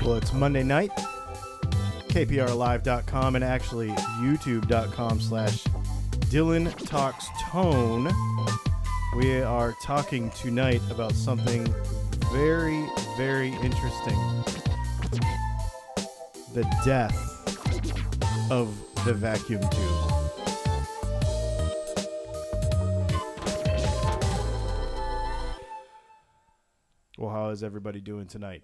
Well, it's Monday night. KPRLive.com and actually YouTube.com/Dylan Talks Tone. We are talking tonight about something very, very interesting. The death of the vacuum tube. Well, how is everybody doing tonight?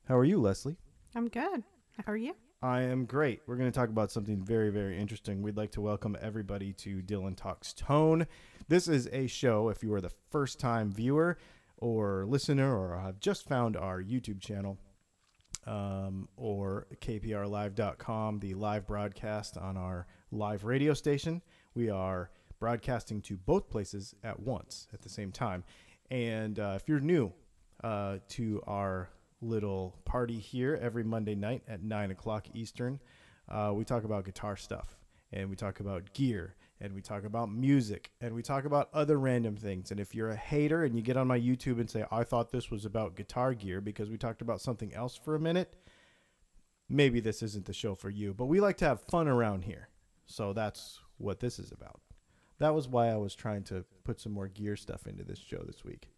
How are you, Leslie? I'm good. How are you? I am great. We're going to talk about something very, very interesting. We'd like to welcome everybody to Dylan Talks Tone. This is a show, if you are the first-time viewer or listener or have just found our YouTube channel or KPRLive.com, the live broadcast on our live radio station. We are broadcasting to both places at once at the same time. And if you're new to our little party here every Monday night at 9 o'clock Eastern, we talk about guitar stuff, and we talk about gear, and we talk about music, and we talk about other random things. And if you're a hater and you get on my YouTube and say, I thought this was about guitar gear because we talked about something else for a minute, maybe this isn't the show for you. But we like to have fun around here, so that's what this is about. That was why I was trying to put some more gear stuff into this show this week,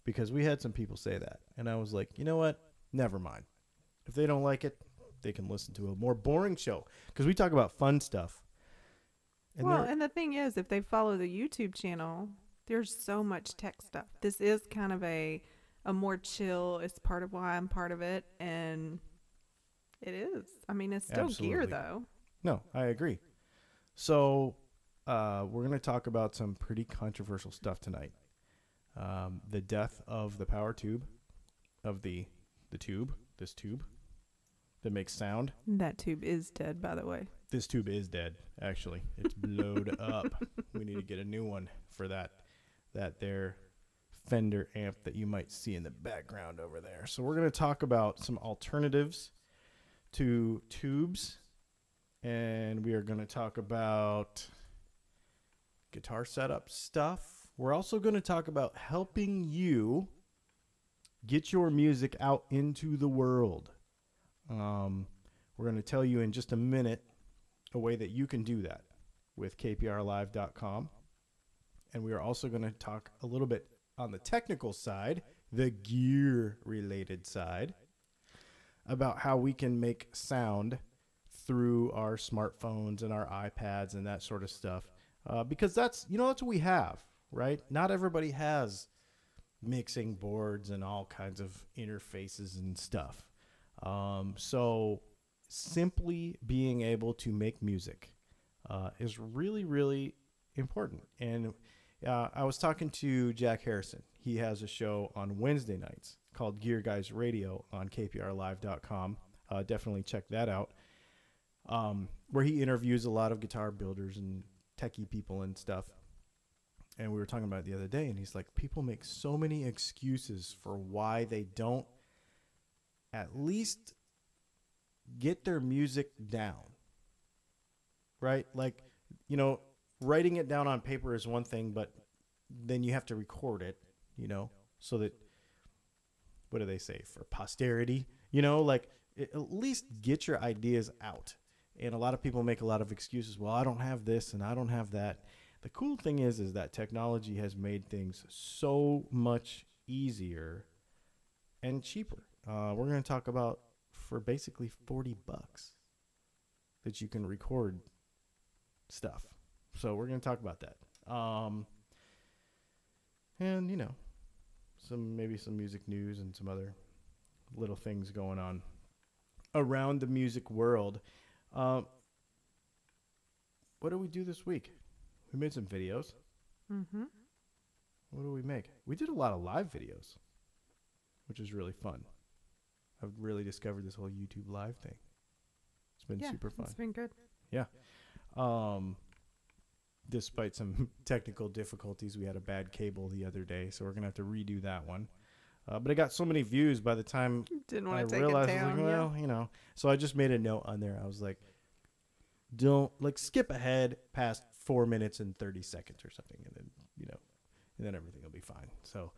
because we had some people say that. And I was like, you know what? Never mind. If they don't like it, they can listen to a more boring show, because we talk about fun stuff. And the thing is, if they follow the YouTube channel, there's so much tech stuff. This is kind of a more chill. It's part of why I'm part of it. And it is. I mean, it's still gear, though. No, I agree. So we're going to talk about some pretty controversial stuff tonight. The death of the power tube, of the tube, this tube that makes sound. That tube is dead, by the way. This tube is dead, actually. It's blowed up. We need to get a new one for that there Fender amp that you might see in the background over there. So we're going to talk about some alternatives to tubes, and we are going to talk about guitar setup stuff. We're also going to talk about helping you get your music out into the world. We're going to tell you in just a minute a way that you can do that with KPRLive.com. And we are also going to talk a little bit on the technical side, the gear-related side, about how we can make sound through our smartphones and our iPads and that sort of stuff. Because that's what we have, right? Not everybody has mixing boards and all kinds of interfaces and stuff. So simply being able to make music is really, really important. And I was talking to Jack Harrison. He has a show on Wednesday nights called Gear Guys Radio on KPRLive.com. Definitely check that out, where he interviews a lot of guitar builders and techie people and stuff. And we were talking about it the other day, and he's like, people make so many excuses for why they don't at least get their music down, right? Like, writing it down on paper is one thing, but then you have to record it, so that, what do they say, for posterity, at least get your ideas out. And a lot of people make a lot of excuses. Well, I don't have this and I don't have that. The cool thing is that technology has made things so much easier and cheaper. We're going to talk about for basically $40 that you can record stuff. So we're going to talk about that. And, maybe some music news and some other little things going on around the music world. What do we do this week? We made some videos. Mm-hmm. What do we make? We did a lot of live videos, which is really fun. I've really discovered this whole YouTube live thing. It's been super fun. It's been good. Yeah. Despite some technical difficulties, we had a bad cable the other day, so we're going to have to redo that one. But it got so many views by the time I realized, I was like, well, So I just made a note on there. I was like, don't, skip ahead past 4 minutes and 30 seconds or something, and then, and then everything will be fine. So,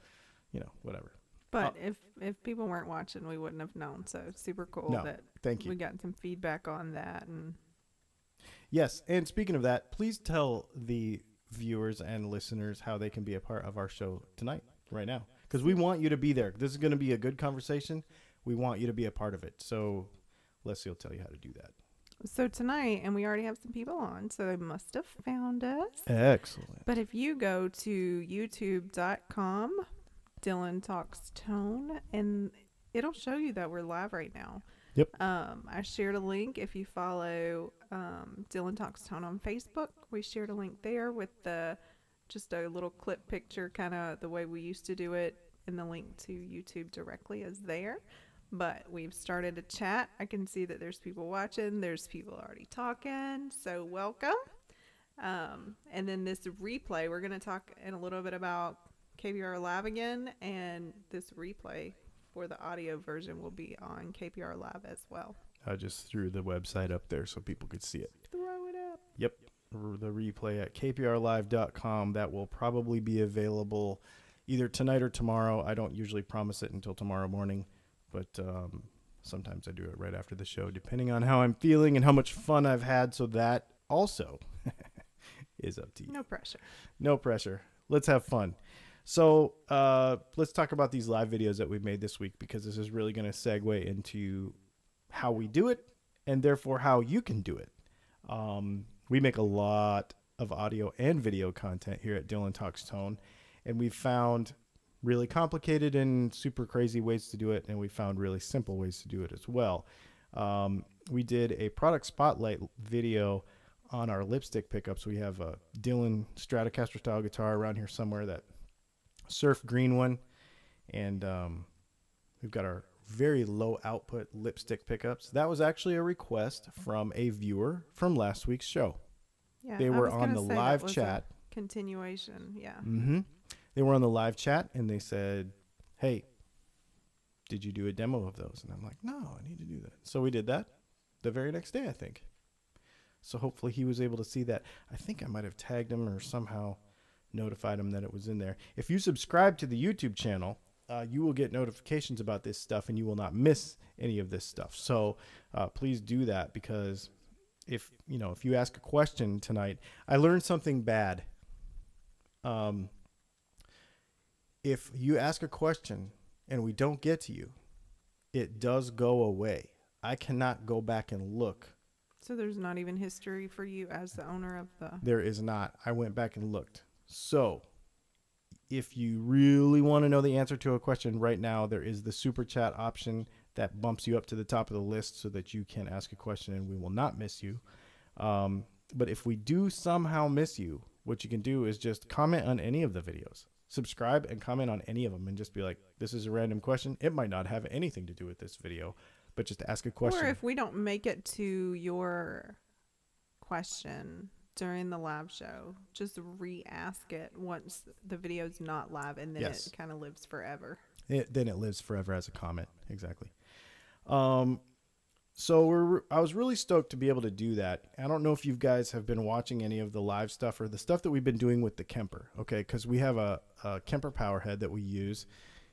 whatever. But if people weren't watching, we wouldn't have known. So super cool that thank you. We got some feedback on that. And yes, and speaking of that, please tell the viewers and listeners how they can be a part of our show tonight, right now, because we want you to be there. This is going to be a good conversation. We want you to be a part of it. So Leslie will tell you how to do that. So tonight, and we already have some people on, so they must have found us. Excellent. But if you go to youtube.com, Dylan Talks Tone, and it'll show you that we're live right now. Yep. I shared a link. If you follow Dylan Talks Tone on Facebook, we shared a link there with just a little clip picture, kind of the way we used to do it, and the link to YouTube directly is there. But we've started a chat. I can see that there's people watching. There's people already talking. So welcome. And then this replay, we're going to talk in a little bit about KPR Live again. And this replay for the audio version will be on KPR Live as well. I just threw the website up there so people could see it. Throw it up. Yep. The replay at kprlive.com. That will probably be available either tonight or tomorrow. I don't usually promise it until tomorrow morning. But sometimes I do it right after the show, depending on how I'm feeling and how much fun I've had. So that also is up to you. No pressure. No pressure. Let's have fun. So let's talk about these live videos that we've made this week, because this is really going to segue into how we do it and therefore how you can do it. We make a lot of audio and video content here at Dylan Talks Tone, and we've found really complicated and super crazy ways to do it, and we found really simple ways to do it as well. We did a product spotlight video on our lipstick pickups. We have a Dylan Stratocaster style guitar around here somewhere, that surf green one, and we've got our very low output lipstick pickups. That was actually a request from a viewer from last week's show. Yeah, they were on the live chat. Continuation, yeah. Mm-hmm. They were on the live chat, and they said, hey, did you do a demo of those? And I'm like, no, I need to do that. So we did that the very next day, I think. So hopefully he was able to see that. I think I might have tagged him or somehow notified him that it was in there. If you subscribe to the YouTube channel, you will get notifications about this stuff, and you will not miss any of this stuff. So please do that, because if you ask a question tonight, I learned something bad. If you ask a question and we don't get to you, it does go away. I cannot go back and look. So there's not even history for you as the owner of the... There is not. I went back and looked. So if you really want to know the answer to a question right now, there is the super chat option that bumps you up to the top of the list so that you can ask a question and we will not miss you. But if we do somehow miss you, what you can do is just comment on any of the videos. Subscribe and comment on any of them, and just be like, this is a random question. It might not have anything to do with this video, but just ask a question. Or if we don't make it to your question during the live show, just re-ask it once the video's not live, and then it kind of lives forever. Then it lives forever as a comment. Exactly. So I was really stoked to be able to do that. I don't know if you guys have been watching any of the live stuff or the stuff that we've been doing with the Kemper, okay? Because we have a Kemper power head that we use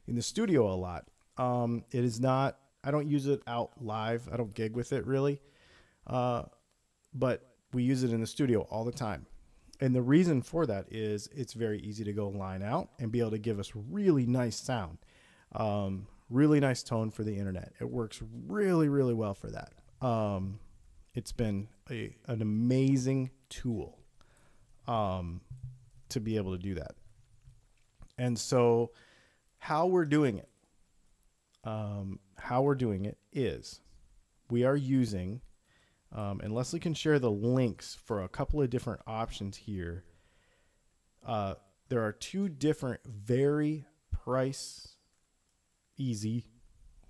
in the studio a lot. It is not, I don't use it out live. I don't gig with it really. But we use it in the studio all the time. And the reason for that is it's very easy to go line out and be able to give us really nice sound. Really nice tone for the internet. It works really, really well for that. It's been an amazing tool to be able to do that. And so how we're doing it, is we are using, and Leslie can share the links for a couple of different options here. There are two different very price easy,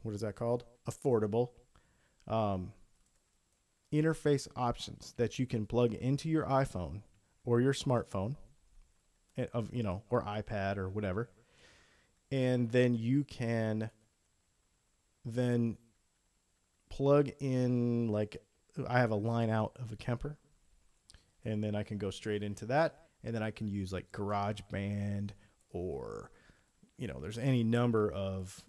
what is that called? Affordable interface options that you can plug into your iPhone or your smartphone, or iPad or whatever, and then you can then plug in, like I have a line out of a Kemper, and then I can go straight into that, and then I can use like GarageBand or there's any number of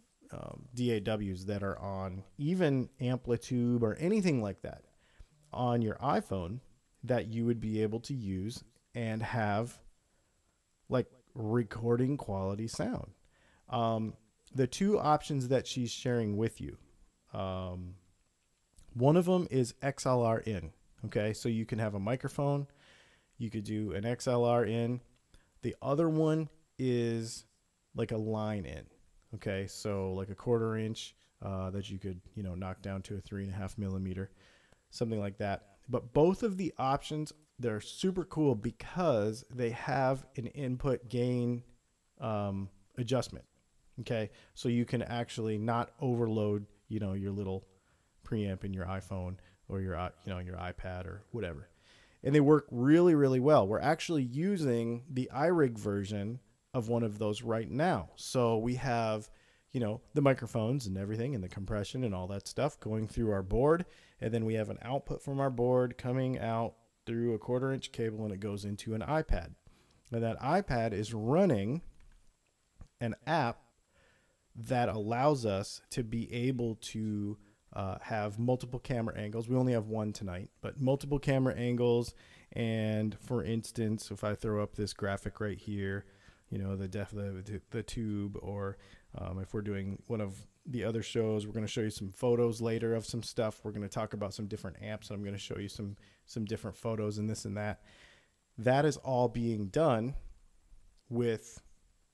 DAWs that are on even Amplitude or anything like that on your iPhone that you would be able to use and have like recording quality sound. The two options that she's sharing with you, one of them is XLR in. Okay, so you can have a microphone, you could do an XLR in. The other one is like a line in. Okay, so like a 1/4 inch that you could, knock down to a 3.5 millimeter, something like that. But both of the options, they're super cool because they have an input gain adjustment. Okay, so you can actually not overload, your little preamp in your iPhone or your iPad or whatever. And they work really, really well. We're actually using the iRig version of one of those right now. So we have, the microphones and everything and the compression and all that stuff going through our board. And then we have an output from our board coming out through a 1/4 inch cable, and it goes into an iPad. And that iPad is running an app that allows us to be able to have multiple camera angles. We only have one tonight, but multiple camera angles. And for instance, if I throw up this graphic right here, the depth of the tube, or if we're doing one of the other shows, we're going to show you some photos later of some stuff. We're going to talk about some different amps, and I'm going to show you some different photos and this and that. That is all being done with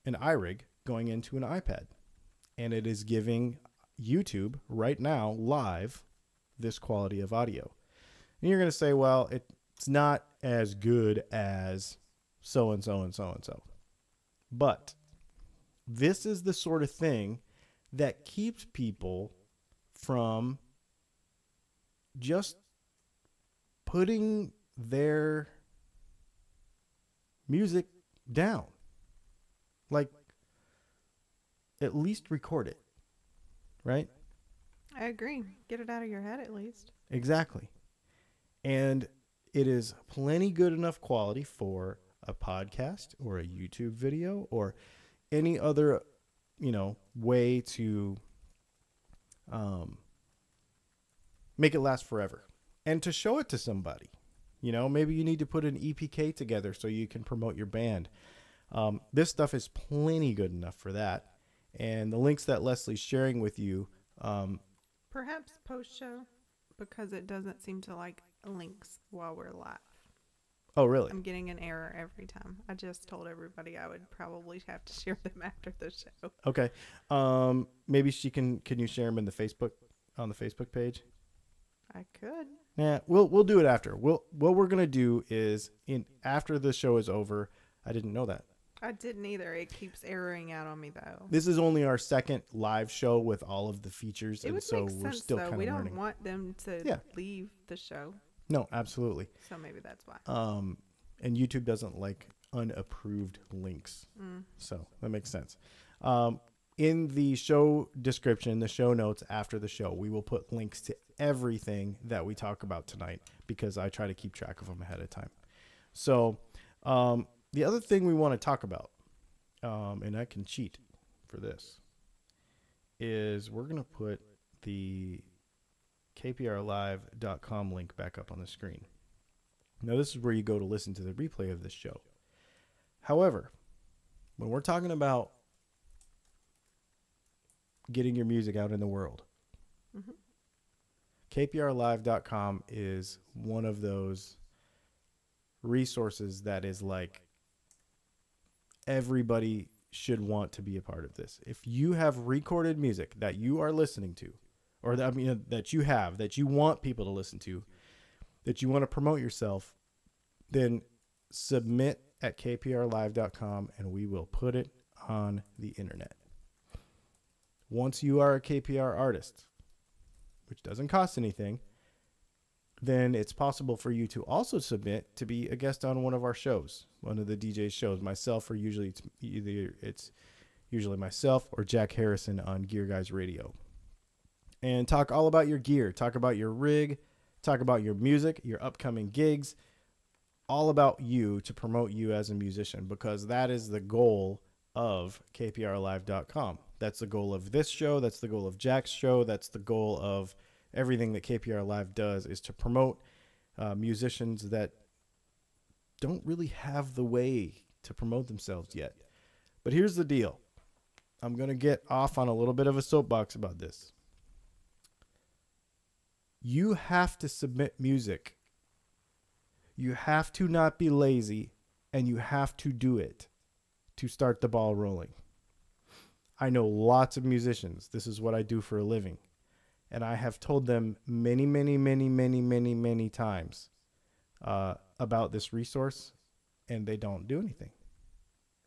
an iRig going into an iPad. And it is giving YouTube right now live this quality of audio. And you're going to say, well, it's not as good as so-and-so and so-and-so. But this is the sort of thing that keeps people from just putting their music down. Like, at least record it, right? I agree. Get it out of your head at least. Exactly. And it is plenty good enough quality for a podcast or a YouTube video or any other, way to make it last forever and to show it to somebody. Maybe you need to put an EPK together so you can promote your band. This stuff is plenty good enough for that. And the links that Leslie's sharing with you. Perhaps post-show, because it doesn't seem to like links while we're live. Oh, really? I'm getting an error every time. I just told everybody I would probably have to share them after the show. Okay. Maybe can you share them on the Facebook page? I could. Yeah, we'll do it after. What we're going to do is after the show is over. I didn't know that. I didn't either. It keeps erroring out on me, though. This is only our second live show with all of the features. It would make sense, though. We don't want them to leave the show. No, absolutely. So maybe that's why. And YouTube doesn't like unapproved links. So that makes sense. In the show description, the show notes after the show, we will put links to everything that we talk about tonight because I try to keep track of them ahead of time. So, the other thing we want to talk about, and I can cheat for this, is we're going to put the kprlive.com link back up on the screen. Now, this is where you go to listen to the replay of this show. However, when we're talking about getting your music out in the world, kprlive.com is one of those resources that is like everybody should want to be a part of this. If you have recorded music that you are listening to, or that you want people to listen to, that you want to promote yourself, then submit at kprlive.com and we will put it on the internet. Once you are a KPR artist, which doesn't cost anything, then it's possible for you to also submit to be a guest on one of our shows, one of the DJ's shows. Myself, or usually it's usually myself or Jack Harrison on Gear Guys Radio. And talk all about your gear, talk about your rig, talk about your music, your upcoming gigs, all about you to promote you as a musician, because that is the goal of kprlive.com. That's the goal of this show. That's the goal of Jack's show. That's the goal of everything that KPR Live does, is to promote musicians that don't really have the way to promote themselves yet. But here's the deal. I'm going to get off on a little bit of a soapbox about this. You have to submit music. You have to not be lazy, and you have to do it to start the ball rolling. I know lots of musicians. This is what I do for a living. And I have told them many, many, many, many, many, many times about this resource, and they don't do anything.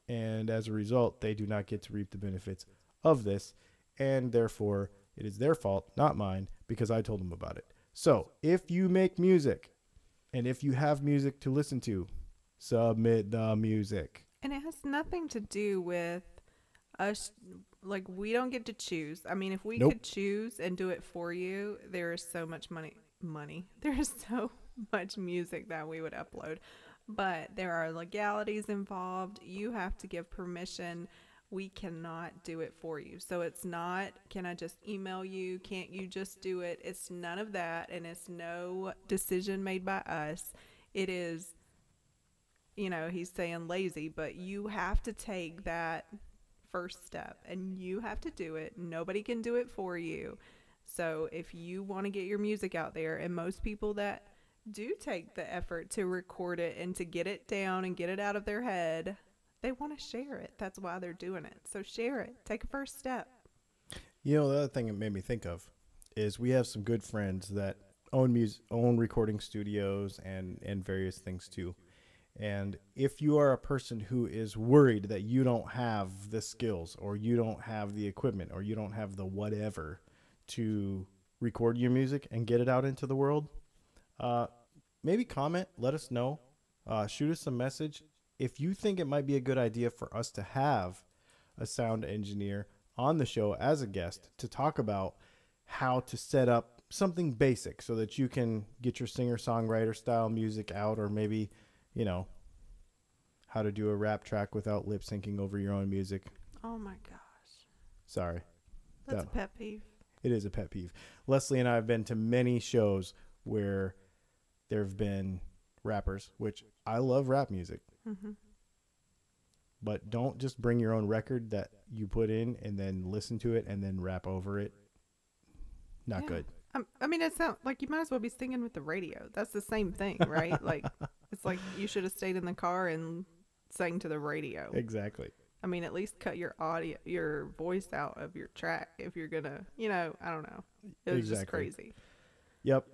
And as a result, they do not get to reap the benefits of this, and therefore it is their fault, not mine, because I told them about it. So if you make music, and if you have music to listen to, submit the music. And it has nothing to do with us. Like, we don't get to choose. I mean, if we could choose and do it for you, there is so much money. There is so much music that we would upload. But there are legalities involved. You have to give permission. We cannot do it for you. So it's not, can I just email you? Can't you just do it? It's none of that. And it's no decision made by us. It is, you know, he's saying lazy, but you have to take that first step and you have to do it. Nobody can do it for you. So if you want to get your music out there, and most people that do take the effort to record it and to get it down and get it out of their head, they want to share it. That's why they're doing it. So share it. Take a first step. You know, the other thing it made me think of is we have some good friends that own recording studios and various things too. And if you are a person who is worried that you don't have the skills, or you don't have the equipment, or you don't have the whatever to record your music and get it out into the world, maybe comment, let us know, shoot us a message. If you think it might be a good idea for us to have a sound engineer on the show as a guest to talk about how to set up something basic so that you can get your singer-songwriter style music out, or maybe, you know, how to do a rap track without lip syncing over your own music. Oh my gosh. Sorry. That's a pet peeve. It is a pet peeve. Leslie and I have been to many shows where there have been rappers, which I love rap music. Mm-hmm. But don't just bring your own record that you put in and then listen to it and then rap over it. Not good. I mean, it sounds like you might as well be singing with the radio. That's the same thing, right? Like, it's like you should have stayed in the car and sang to the radio. Exactly. I mean, at least cut your audio, your voice out of your track if you're gonna, you know, I don't know. It was just crazy. Yep.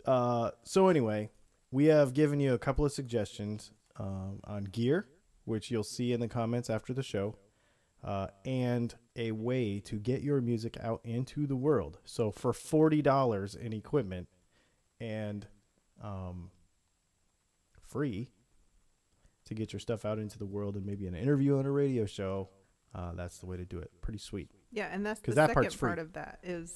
So anyway, we have given you a couple of suggestions on gear, which you'll see in the comments after the show, and a way to get your music out into the world. So for $40 in equipment and free to get your stuff out into the world, and maybe an interview on a radio show, that's the way to do it. Pretty sweet. Yeah, and that's the second part of that is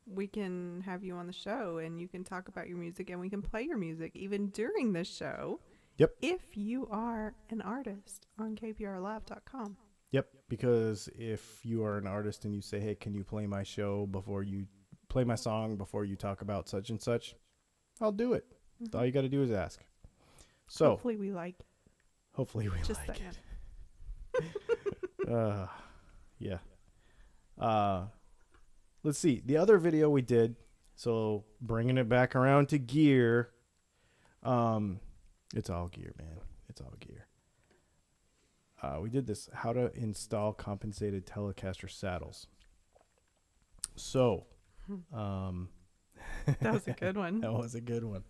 we can have you on the show and you can talk about your music and we can play your music even during this show. Yep. If you are an artist on kprlive.com. Yep, because if you are an artist and you say, hey, can you play my show before you play my song, before you talk about such and such, I'll do it. Mm-hmm. All you got to do is ask. So hopefully we like it. Hopefully we just like saying. it. Yeah. Let's see. The other video we did, so bringing it back around to gear. It's all gear, man. It's all gear. We did this, how to install compensated Telecaster saddles. So, that was a good one. That was a good one.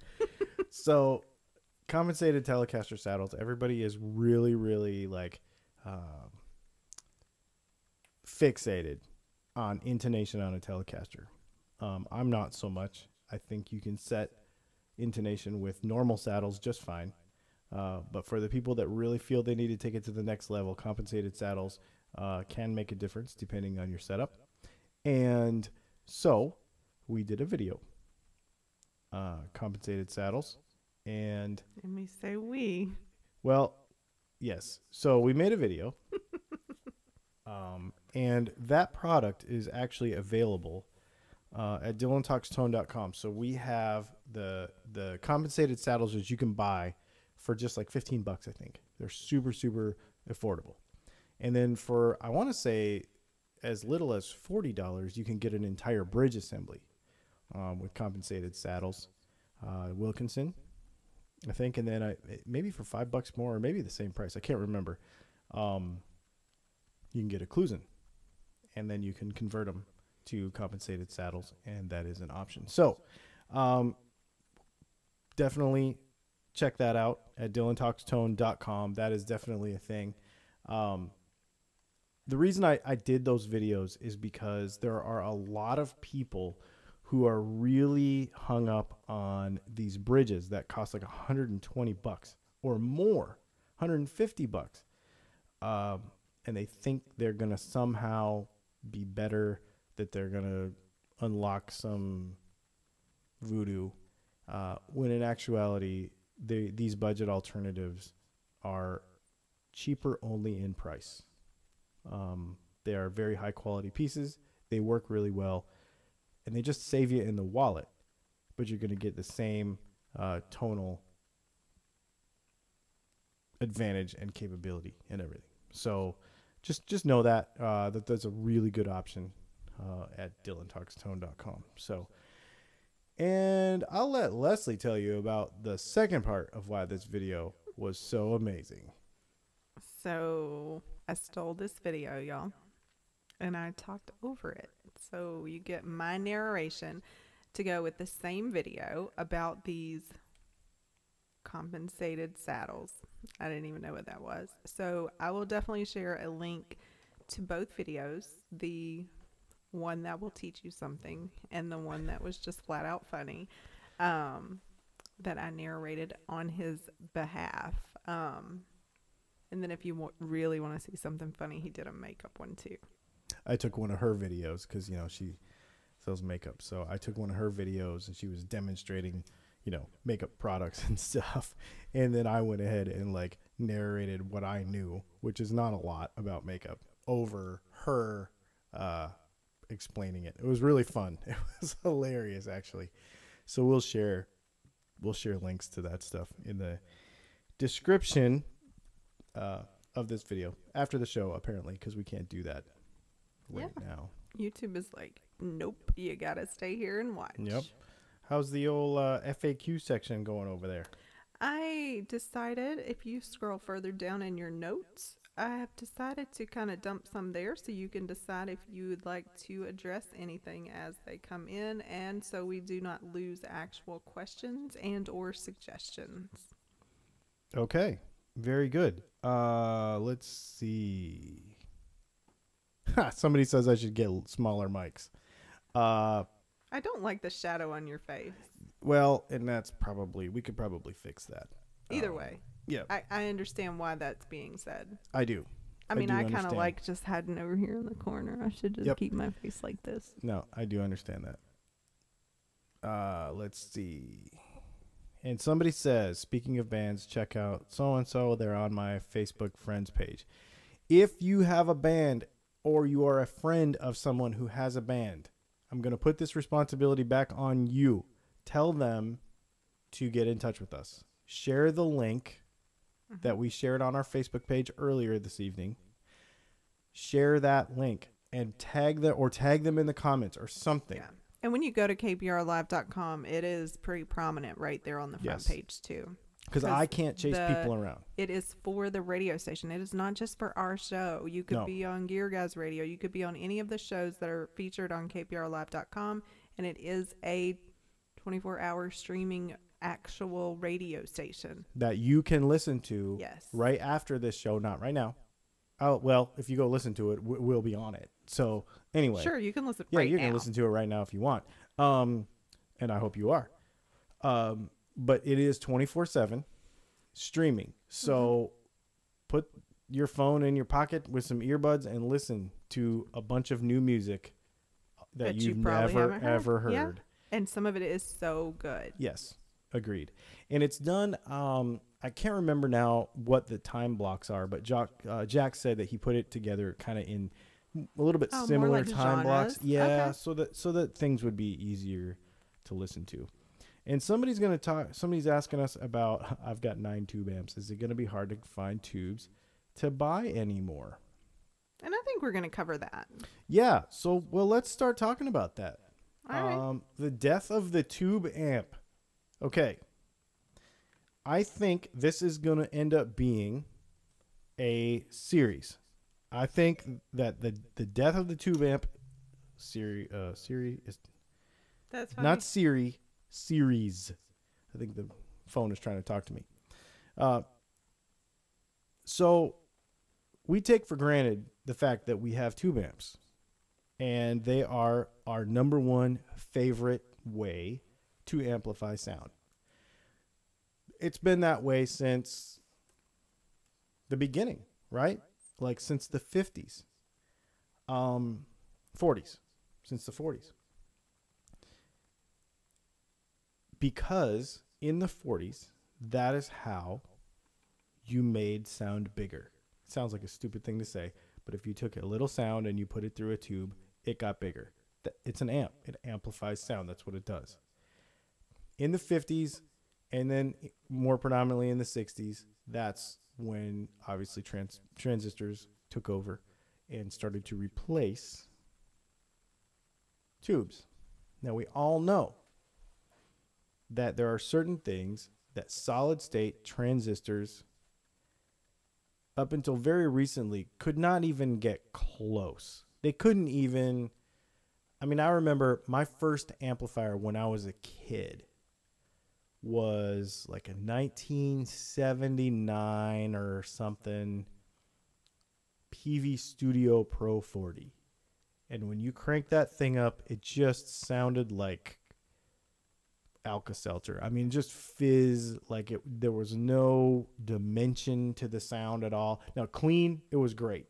So, compensated Telecaster saddles, everybody is really, really like fixated on intonation on a Telecaster. I'm not so much. I think you can set intonation with normal saddles just fine. But for the people that really feel they need to take it to the next level, compensated saddles can make a difference depending on your setup. And so we did a video, compensated saddles. And let me say we. Well, yes. So we made a video And that product is actually available at DylanTalksTone.com. So we have the compensated saddles that you can buy for just like $15, I think. They're super, super affordable. And then for, I want to say, as little as $40, you can get an entire bridge assembly with compensated saddles. Wilkinson, I think. And then maybe for $5 more, or maybe the same price, I can't remember. You can get a Clusen, and then you can convert them to compensated saddles, and that is an option. So definitely check that out at DylanTalksTone.com. That is definitely a thing. The reason I did those videos is because there are a lot of people who are really hung up on these bridges that cost like $120 or more, $150. And they think they're going to somehow be better, that they're going to unlock some voodoo, when in actuality, these budget alternatives are cheaper only in price. They are very high quality pieces. They work really well, and they just save you in the wallet, but you're going to get the same tonal advantage and capability and everything. So just know that that's a really good option at DylanTalksTone.com. So, and I'll let Leslie tell you about the second part of why this video was so amazing. So I stole this video, y'all, and I talked over it. So you get my narration to go with the same video about these compensated saddles. I didn't even know what that was. So I will definitely share a link to both videos, the one that will teach you something and the one that was just flat out funny, that I narrated on his behalf. And then if you really want to see something funny, he did a makeup one too. I took one of her videos because, you know, she sells makeup. So I took one of her videos and she was demonstrating, you know, makeup products and stuff. And then I went ahead and like narrated what I knew, which is not a lot about makeup, over her explaining it. It was really fun. It was hilarious, actually. So we'll share links to that stuff in the description of this video after the show, apparently, because we can't do that right now. YouTube is like, nope, you gotta stay here and watch. Yep. How's the old FAQ section going over there? I decided, if you scroll further down in your notes, I have decided to kind of dump some there so you can decide if you would like to address anything as they come in, and so we do not lose actual questions and or suggestions. Okay. Very good. Let's see. Somebody says I should get smaller mics. I don't like the shadow on your face. Well, and that's probably, we could probably fix that. Either way. Yeah. I understand why that's being said. I do. I mean, I kind of like just hiding over here in the corner. I should just keep my face like this. No, I do understand that. Let's see. And somebody says, speaking of bands, check out so-and-so. They're on my Facebook friends page. If you have a band or you are a friend of someone who has a band, I'm going to put this responsibility back on you. Tell them to get in touch with us. Share the link that we shared on our Facebook page earlier this evening. Share that link and tag them in the comments or something. Yeah. And when you go to kprlive.com, it is pretty prominent right there on the front page too. Because I can't chase people around. It is for the radio station. It is not just for our show. You could be on Gear Guys Radio. You could be on any of the shows that are featured on kprlive.com. And it is a 24-hour streaming actual radio station that you can listen to right after this show. Not right now. Oh, well, if you go listen to it, we'll be on it. So anyway. Sure, you can listen right now. Yeah, you can listen to it right now if you want. And I hope you are. But it is 24/7 streaming. So put your phone in your pocket with some earbuds and listen to a bunch of new music that you've never, ever heard. Yeah. And some of it is so good. Yes, agreed. And it's done, I can't remember now what the time blocks are, but Jack said that he put it together kind of in a little bit similar more like time blocks. genres? Yeah, Okay. so that things would be easier to listen to. And somebody's asking us about, I've got 9 tube amps. Is it going to be hard to find tubes to buy anymore? And I think we're going to cover that. Yeah. So, well, let's start talking about that. All right. The death of the tube amp. Okay. I think this is going to end up being a series. I think that the death of the tube amp series is That's funny. not series. I think the phone is trying to talk to me. So we take for granted the fact that we have tube amps, and they are our number one favorite way to amplify sound. It's been that way since the beginning, right? Like since the 50s, 40s, since the 40s. Because in the 40s, that is how you made sound bigger. It sounds like a stupid thing to say, but if you took a little sound and you put it through a tube, it got bigger. It's an amp. It amplifies sound. That's what it does. In the 50s, and then more predominantly in the 60s, that's when obviously transistors took over and started to replace tubes. Now we all know that there are certain things that solid state transistors up until very recently could not even get close. They couldn't even, I mean, I remember my first amplifier when I was a kid was like a 1979 or something PV Studio Pro 40. And when you crank that thing up, it just sounded like Alka-Seltzer. I mean, just fizz, like there was no dimension to the sound at all. Now, clean, it was great,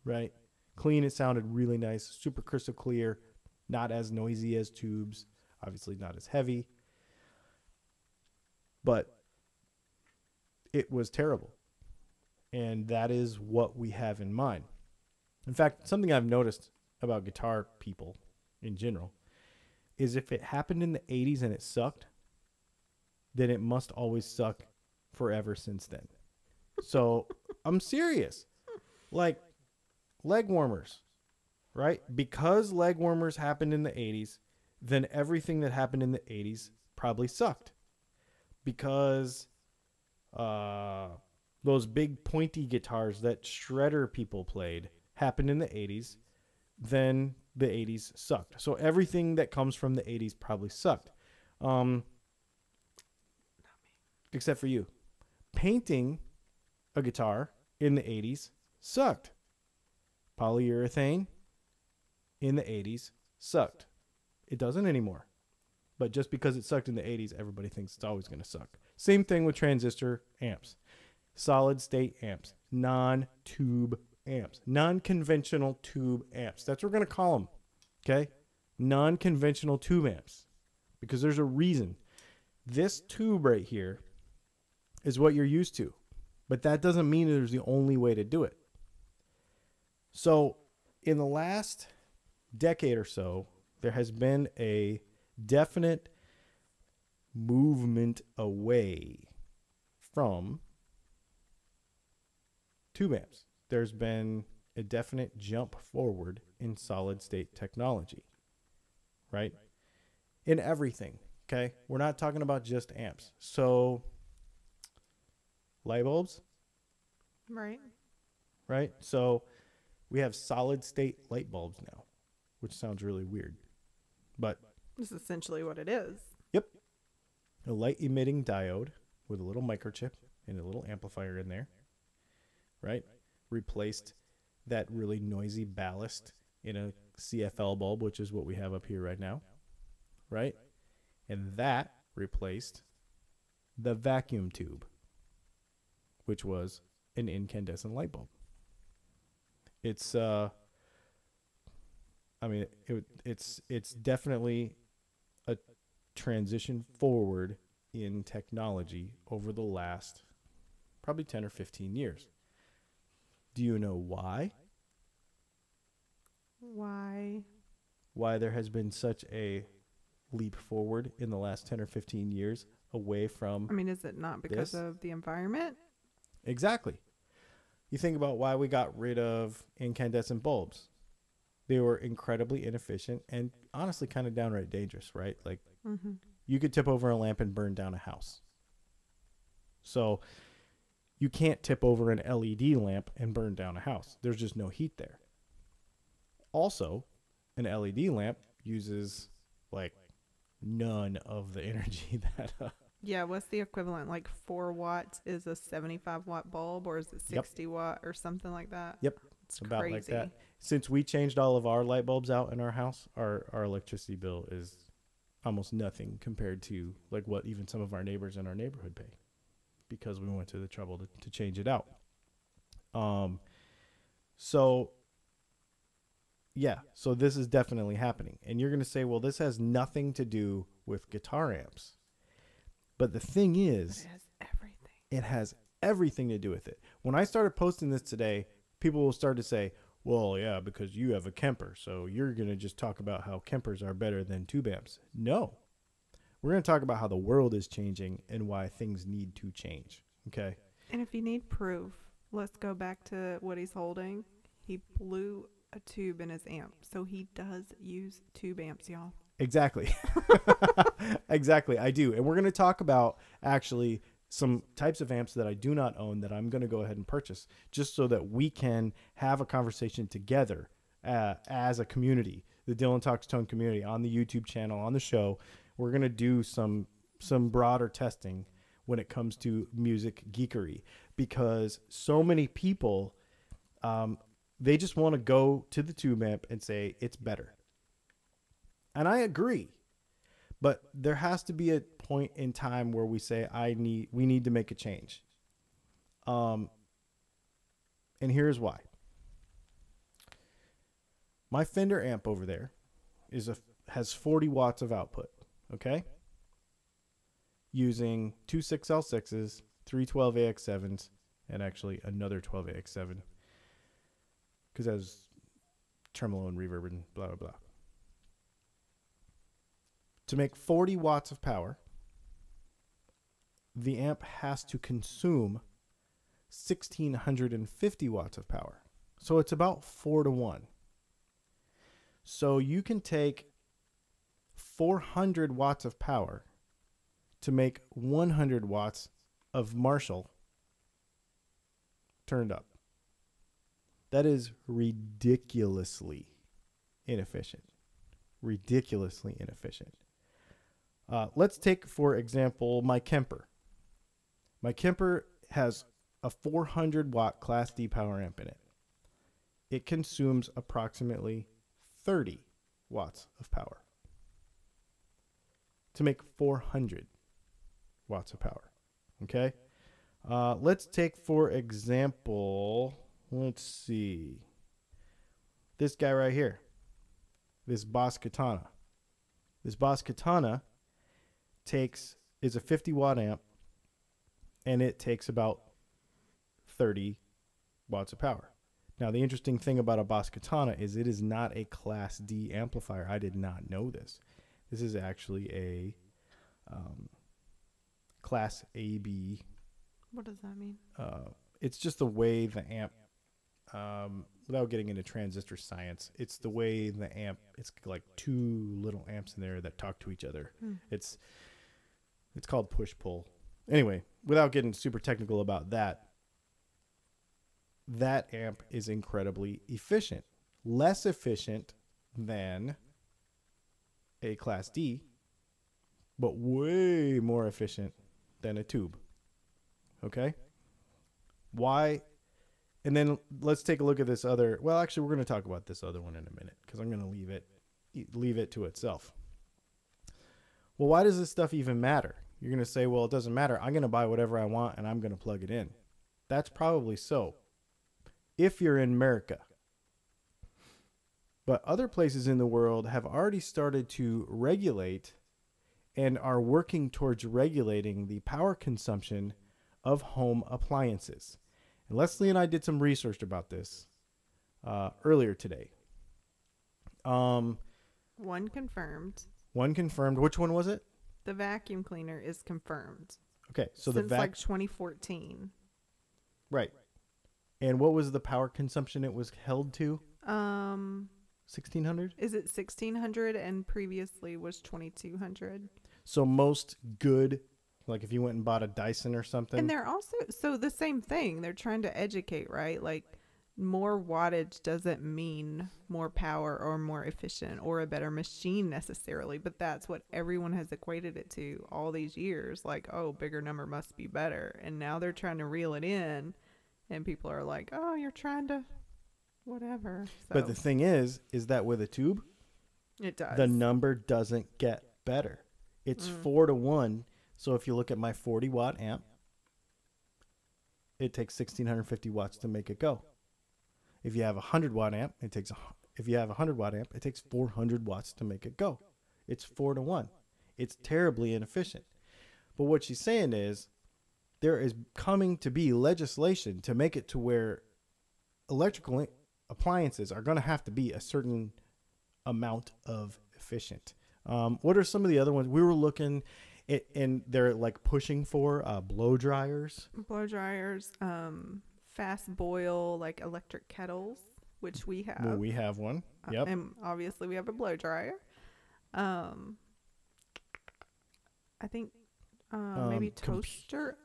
right? Clean, it sounded really nice, super crystal clear, not as noisy as tubes, obviously not as heavy. But it was terrible. And that is what we have in mind. In fact, something I've noticed about guitar people in general is if it happened in the 80s and it sucked, then it must always suck forever since then. So I'm serious. Like leg warmers, right? Because leg warmers happened in the 80s, then everything that happened in the 80s probably sucked. Because those big pointy guitars that shredder people played happened in the 80s, then the 80s sucked. So everything that comes from the 80s probably sucked. Except for you. Painting a guitar in the 80s sucked. Polyurethane in the 80s sucked. It doesn't anymore. But just because it sucked in the 80s, everybody thinks it's always going to suck. Same thing with transistor amps. Solid state amps. Non-tube amps. Non-conventional tube amps. That's what we're going to call them. Okay? Non-conventional tube amps. Because there's a reason. This tube right here is what you're used to. But that doesn't mean there's the only way to do it. So, in the last decade or so, there has been a definite movement away from tube amps. There's been a definite jump forward in solid state technology, right? In everything, okay? We're not talking about just amps. So, light bulbs, right? So, we have solid state light bulbs now, which sounds really weird, but this is essentially what it is. Yep. A light emitting diode with a little microchip and a little amplifier in there, right? Replaced that really noisy ballast in a CFL bulb, which is what we have up here right now, right? And that replaced the vacuum tube, which was an incandescent light bulb. It's it's definitely a transition forward in technology over the last probably 10 or 15 years. Do you know why? Why there has been such a leap forward in the last 10 or 15 years away from... I mean, is it not because of the environment? Exactly. You think about why we got rid of incandescent bulbs. They were incredibly inefficient and honestly kind of downright dangerous, right? Like, you could tip over a lamp and burn down a house. So you can't tip over an LED lamp and burn down a house. There's just no heat there. Also, an LED lamp uses like none of the energy that... yeah, what's the equivalent? Like 4 watts is a 75 watt bulb, or is it 60 watt or something like that? Yep. It's about crazy. Like that. Since we changed all of our light bulbs out in our house, our electricity bill is almost nothing compared to like what even some of our neighbors in our neighborhood pay, because we went to the trouble to change it out. So this is definitely happening. And you're going to say, well, this has nothing to do with guitar amps. But the thing is, it has everything to do with it. When I started posting this today, people will start to say, well, yeah, because you have a Kemper, so you're going to just talk about how Kempers are better than tube amps. No. We're going to talk about how the world is changing and why things need to change. Okay? And if you need proof, let's go back to what he's holding. He blew a tube in his amp, so he does use tube amps, y'all. Exactly. Exactly. I do. And we're going to talk about actually some types of amps that I do not own that I'm going to go ahead and purchase, just so that we can have a conversation together as a community, the Dylan Talks Tone community, on the YouTube channel, on the show. We're going to do some broader testing when it comes to music geekery, because so many people, they just want to go to the tube amp and say it's better. And I agree, but there has to be a point in time where we say we need to make a change. And here's why. My Fender amp over there has 40 watts of output, okay? Using two 6L6s, three 12AX7s, and actually another 12AX7, because it has tremolo and reverb and blah, blah, blah. To make 40 watts of power, the amp has to consume 1,650 watts of power. So it's about 4-to-1. So you can take 400 watts of power to make 100 watts of Marshall turned up. That is ridiculously inefficient. Ridiculously inefficient. Let's take, for example, my Kemper. My Kemper has a 400 watt Class D power amp in it. It consumes approximately 30 watts of power to make 400 watts of power. Okay? Let's take, for example, let's see, this guy right here, this Boss Katana. This Boss Katana is a 50 watt amp, and it takes about 30 watts of power. Now, the interesting thing about a Boss Katana is it is not a Class D amplifier. I did not know this. This is actually a Class AB. What does that mean? It's just the way the amp, without getting into transistor science, it's the way the amp, it's like two little amps in there that talk to each other. It's called push-pull. Anyway, without getting super technical about that, that amp is incredibly efficient. Less efficient than a Class D, but way more efficient than a tube. Okay? Why? And then let's take a look at this other. Well, actually, we're going to talk about this other one in a minute, because I'm going to leave it to itself. Well, why does this stuff even matter? You're going to say, well, it doesn't matter. I'm going to buy whatever I want, and I'm going to plug it in. That's probably so, if you're in America. But other places in the world have already started to regulate and are working towards regulating the power consumption of home appliances. And Leslie and I did some research about this earlier today. One confirmed. One confirmed. Which one was it? The vacuum cleaner is confirmed. Okay, so since like 2014. Right. And what was the power consumption it was held to? 1600? Is it 1600 and previously was 2200? So most good, like if you went and bought a Dyson or something. And they're also, so the same thing. They're trying to educate, right? Like more wattage doesn't mean more power or more efficient or a better machine necessarily, but that's what everyone has equated it to all these years. Like, oh, bigger number must be better. And now they're trying to reel it in and people are like, oh, you're trying to whatever. So, but the thing is that with a tube, it does. The number doesn't get better. It's 4-to-1. So if you look at my 40 watt amp, it takes 1650 watts to make it go. If you have a 100 watt amp, it takes 400 watts to make it go. It's 4-to-1. It's terribly inefficient. But what she's saying is there is coming to be legislation to make it to where electrical appliances are going to have to be a certain amount of efficient. What are some of the other ones? We were looking at, and they're like pushing for blow dryers. Fast boil, like electric kettles, which we have. Well, we have one. Yep. And obviously we have a blow dryer. I think maybe toaster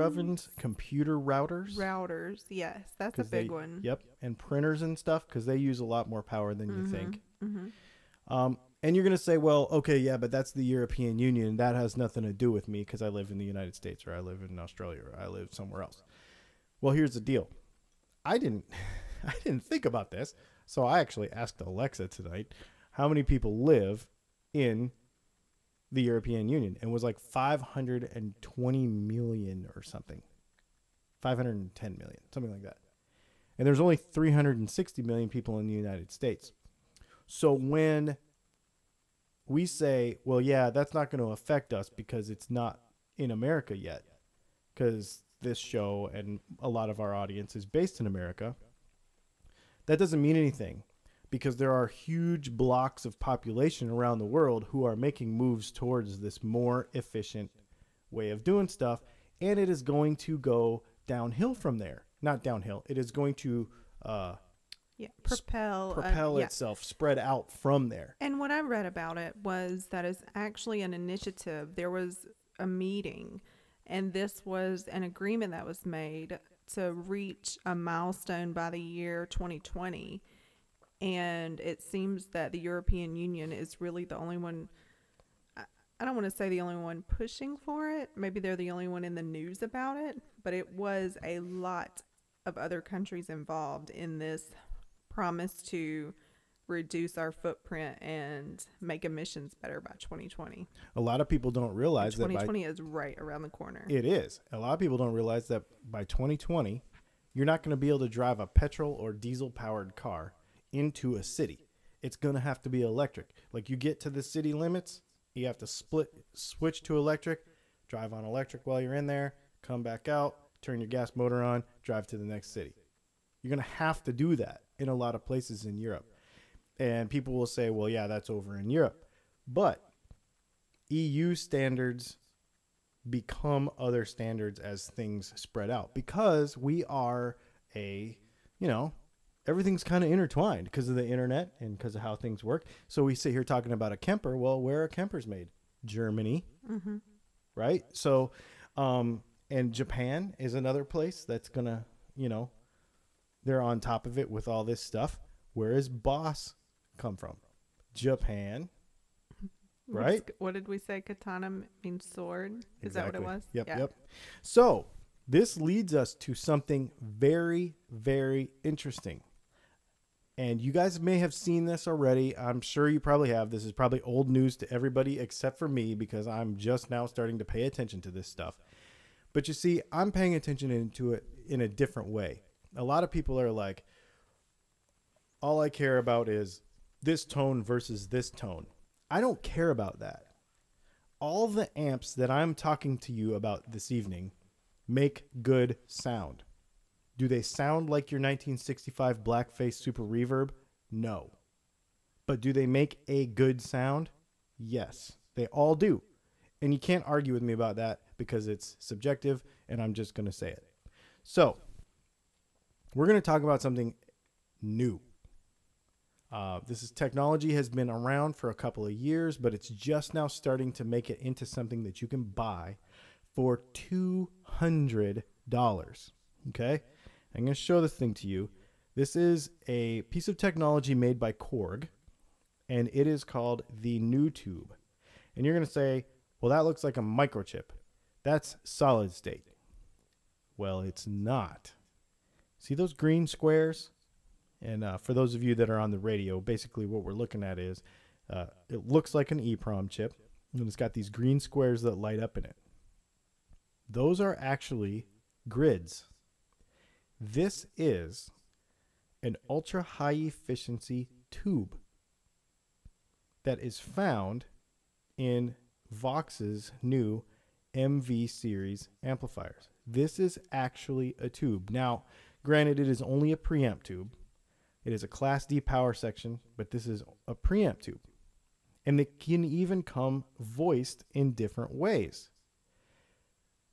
ovens, computer routers. Routers, yes, that's a big one. Yep, and printers and stuff because they use a lot more power than you think. Mm-hmm. And you're gonna say, well, okay, yeah, but that's the European Union. That has nothing to do with me because I live in the United States or I live in Australia or I live somewhere else. Well, here's the deal. I didn't think about this, so I actually asked Alexa tonight how many people live in the European Union, and it was like 520 million or something. 510 million, something like that. And there's only 360 million people in the United States. So when we say, well, yeah, that's not going to affect us because it's not in America yet, because this show and a lot of our audience is based in America, that doesn't mean anything because there are huge blocks of population around the world who are making moves towards this more efficient way of doing stuff, and it is going to go downhill from there. Not downhill. It is going to propel itself, spread out from there. And what I read about it was that it's actually an initiative. There was a meeting, and this was an agreement that was made to reach a milestone by the year 2020. And it seems that the European Union is really the only one, I don't want to say the only one pushing for it. Maybe they're the only one in the news about it. But it was a lot of other countries involved in this promise to reduce our footprint and make emissions better by 2020. A lot of people don't realize that 2020 is right around the corner. It is. A lot of people don't realize that by 2020, you're not going to be able to drive a petrol or diesel powered car into a city. It's going to have to be electric. Like you get to the city limits, you have to switch to electric, drive on electric while you're in there, come back out, turn your gas motor on, drive to the next city. You're going to have to do that in a lot of places in Europe. And people will say, well, yeah, that's over in Europe. But EU standards become other standards as things spread out because we are everything's kind of intertwined because of the internet and because of how things work. So we sit here talking about a Kemper. Well, where are Kempers made? Germany, right? So, and Japan is another place that's going to, they're on top of it with all this stuff. Where is Boss come from? Japan, right? What did we say? Katana means sword. Is that what it was? Yep, yeah. Yep. So this leads us to something very, very interesting. And you guys may have seen this already. I'm sure you probably have. This is probably old news to everybody except for me because I'm just now starting to pay attention to this stuff. But you see, I'm paying attention to it in a different way. A lot of people are like, all I care about is this tone versus this tone. I don't care about that. All the amps that I'm talking to you about this evening make good sound. Do they sound like your 1965 blackface super reverb? No. But do they make a good sound? Yes, they all do. And you can't argue with me about that because it's subjective, and I'm just going to say it. So, we're going to talk about something new. This is technology has been around for a couple of years, but it's just now starting to make it into something that you can buy for $200. Okay? I'm going to show this thing to you. This is a piece of technology made by Korg, and it is called the New Tube. And you're going to say, well, that looks like a microchip. That's solid state. Well, it's not. See those green squares? And for those of you that are on the radio, basically what we're looking at is it looks like an EEPROM chip, and it's got these green squares that light up in it. Those are actually grids. This is an ultra high efficiency tube that is found in Vox's new MV series amplifiers. This is actually a tube. Now, granted, it is only a preamp tube. It is a Class D power section, but this is a preamp tube. And it can even come voiced in different ways.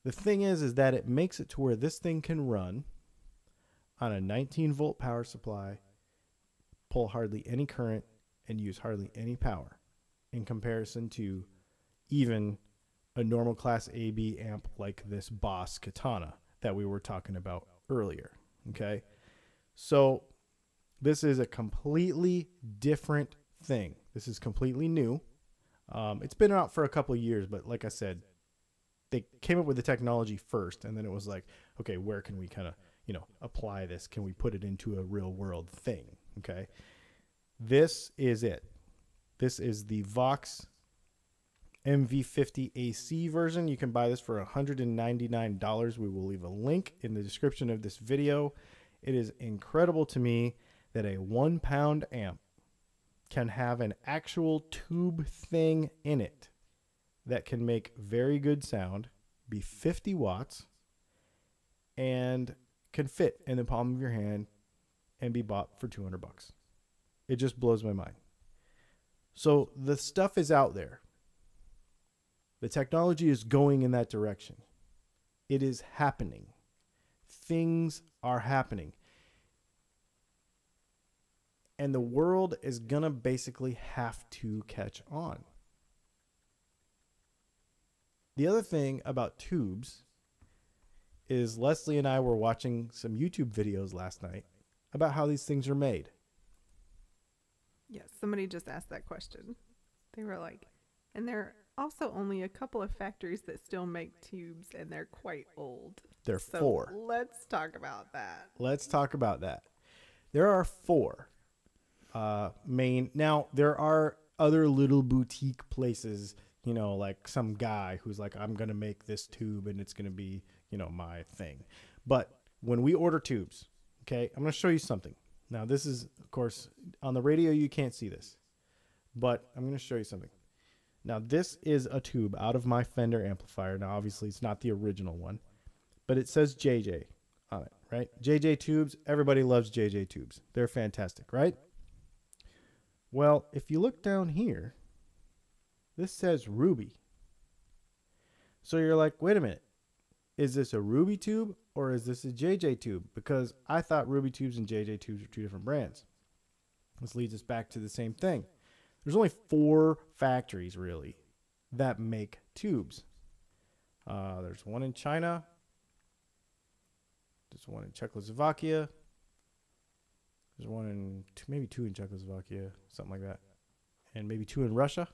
The thing is that it makes it to where this thing can run on a 19-volt power supply, pull hardly any current, and use hardly any power in comparison to even a normal Class AB amp like this Boss Katana that we were talking about earlier. Okay? So this is a completely different thing. This is completely new. It's been out for a couple of years, but like I said, they came up with the technology first, and then it was like, okay, where can we kind of, apply this? Can we put it into a real world thing? Okay. This is it. This is the Vox MV50 AC version. You can buy this for $199. We will leave a link in the description of this video. It is incredible to me that a 1 pound amp can have an actual tube thing in it that can make very good sound, be 50 watts, and can fit in the palm of your hand and be bought for $200. It just blows my mind. So the stuff is out there. The technology is going in that direction. It is happening. Things are happening. And the world is going to basically have to catch on. The other thing about tubes is Leslie and I were watching some YouTube videos last night about how these things are made. Yes, somebody just asked that question. They were like, and there are also only a couple of factories that still make tubes, and they're quite old. There are 4. Let's talk about that. Let's talk about that. There are 4 main. Now, there are other little boutique places, like some guy who's like, I'm going to make this tube and it's going to be, my thing. But when we order tubes, okay, I'm going to show you something. Now, this is, of course, on the radio, you can't see this, but I'm going to show you something. Now, this is a tube out of my Fender amplifier. Now, obviously, it's not the original one, but it says JJ on it, right? JJ tubes, everybody loves JJ tubes. They're fantastic, right? Well, if you look down here, this says Ruby. So you're like, wait a minute. Is this a Ruby tube or is this a JJ tube? Because I thought Ruby tubes and JJ tubes were 2 different brands. This leads us back to the same thing. There's only 4 factories, really, that make tubes. There's one in China. There's one in Czechoslovakia. There's one in, maybe 2 in Czechoslovakia, something like that. And maybe 2 in Russia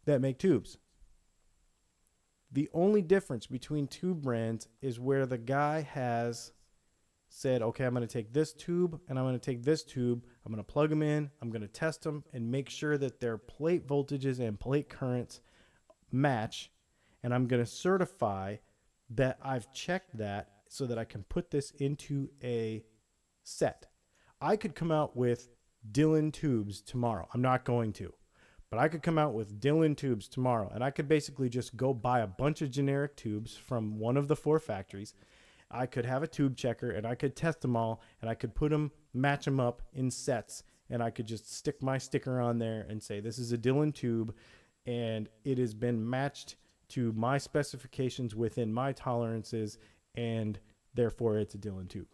that make tubes. The only difference between tube brands is where the guy has said, okay, I'm going to take this tube and I'm going to take this tube. I'm going to plug them in. I'm going to test them and make sure that their plate voltages and plate currents match. And I'm going to certify that I've checked that so that I can put this into a set. I could come out with Dylan tubes tomorrow. I'm not going to. But I could come out with Dylan tubes tomorrow, and I could basically just go buy a bunch of generic tubes from one of the 4 factories. I could have a tube checker, and I could test them all, and I could match them up in sets, and I could just stick my sticker on there and say, this is a Dylan tube, and it has been matched to my specifications within my tolerances, and therefore it's a Dylan tube.